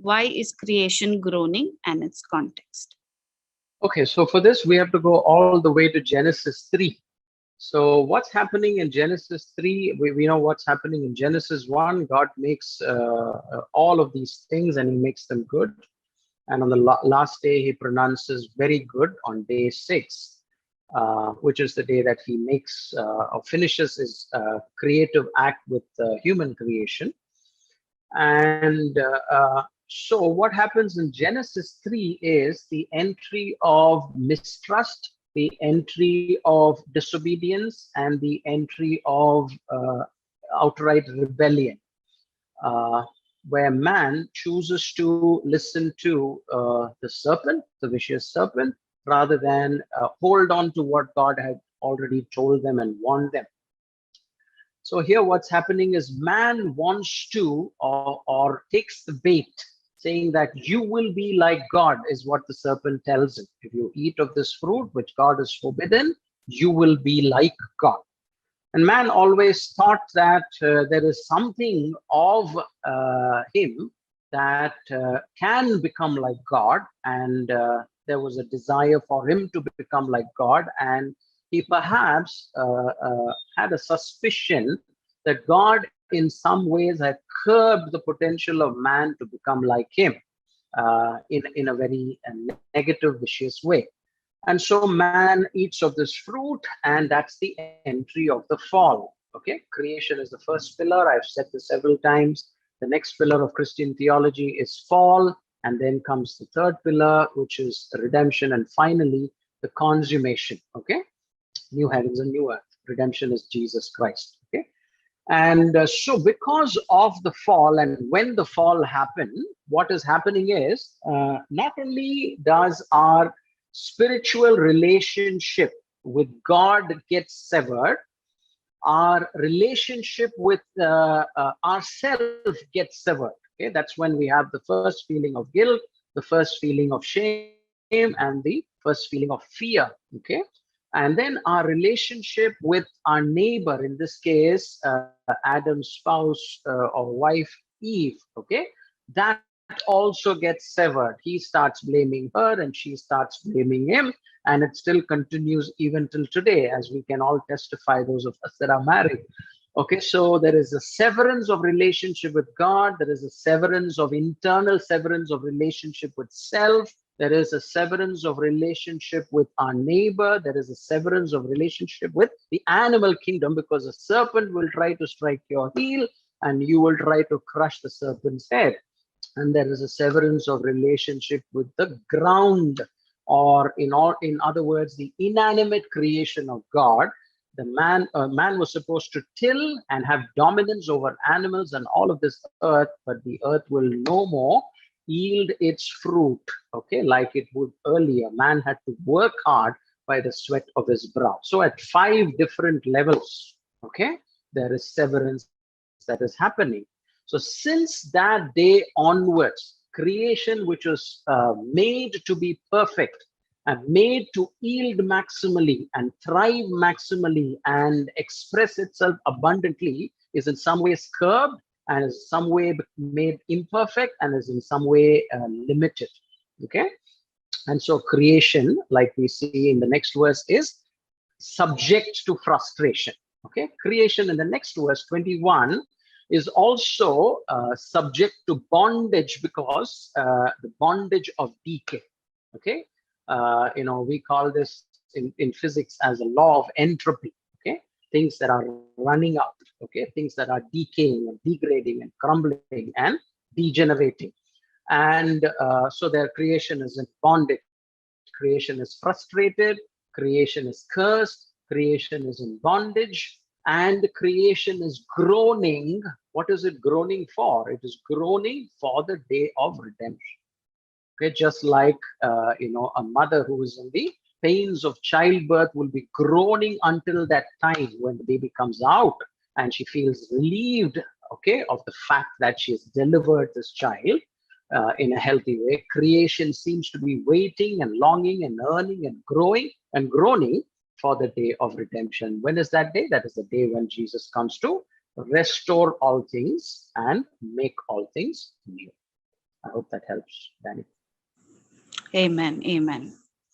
Why is creation groaning and its context? Okay, so for this, we have to go all the way to Genesis 3. So what's happening in Genesis 3? We know what's happening in Genesis 1. God makes all of these things and he makes them good. And on the last day, he pronounces very good on day 6, which is the day that he makes or finishes his creative act with human creation. And so what happens in Genesis 3 is the entry of mistrust, the entry of disobedience, and the entry of outright rebellion, where man chooses to listen to the serpent, the vicious serpent, rather than hold on to what God had already told them and warned them. So here what's happening is man wants to or takes the bait, saying that you will be like God, is what the serpent tells him. If you eat of this fruit, which God has forbidden, you will be like God. And man always thought that there is something of him that can become like God, and there was a desire for him to become like God, and he perhaps had a suspicion that God in some ways had curbed the potential of man to become like him in a very negative, vicious way. And so man eats of this fruit, and that's the entry of the fall. Okay, creation is the first pillar. I've said this several times. The next pillar of Christian theology is fall, and then comes the third pillar, which is redemption, and finally the consummation. Okay, new heavens and new earth. Redemption is Jesus Christ. Okay, and so because of the fall, and when the fall happened, what is happening is not only does our spiritual relationship with God gets severed, our relationship with ourselves gets severed. Okay, that's when we have the first feeling of guilt, the first feeling of shame, and the first feeling of fear. Okay, and then our relationship with our neighbor, in this case, Adam's spouse or wife, Eve. Okay, that also gets severed. He starts blaming her and she starts blaming him, and it still continues even till today, as we can all testify, those of us that are married. Okay, so there is a severance of relationship with God, there is a severance of internal severance of relationship with self, there is a severance of relationship with our neighbor, there is a severance of relationship with the animal kingdom, because a serpent will try to strike your heel and you will try to crush the serpent's head. And there is a severance of relationship with the ground, or in other words, the inanimate creation of God. The man was supposed to till and have dominance over animals and all of this earth, but the earth will no more yield its fruit, okay, like it would earlier. Man had to work hard by the sweat of his brow. So at 5 different levels, okay, there is severance that is happening. So since that day onwards, creation, which was made to be perfect and made to yield maximally and thrive maximally and express itself abundantly, is in some ways curbed, and is in some way made imperfect, and is in some way limited. Okay, and so creation, like we see in the next verse, is subject to frustration. Okay, creation in the next verse 21 is also subject to bondage, because the bondage of decay. Okay, we call this in physics as a law of entropy. Okay, things that are running out. Okay, things that are decaying and degrading and crumbling and degenerating. And so their creation is in bondage. Creation is frustrated. Creation is cursed. Creation is in bondage. And creation is groaning. What is it groaning for? It is groaning for the day of redemption. Okay, just like a mother who is in the pains of childbirth will be groaning until that time when the baby comes out, and she feels relieved, okay, of the fact that she has delivered this child in a healthy way. Creation seems to be waiting and longing and yearning and growing and groaning for the day of redemption. When is that day? That is the day when Jesus comes to restore all things and make all things new. hope that helps, Danny. Amen. Amen.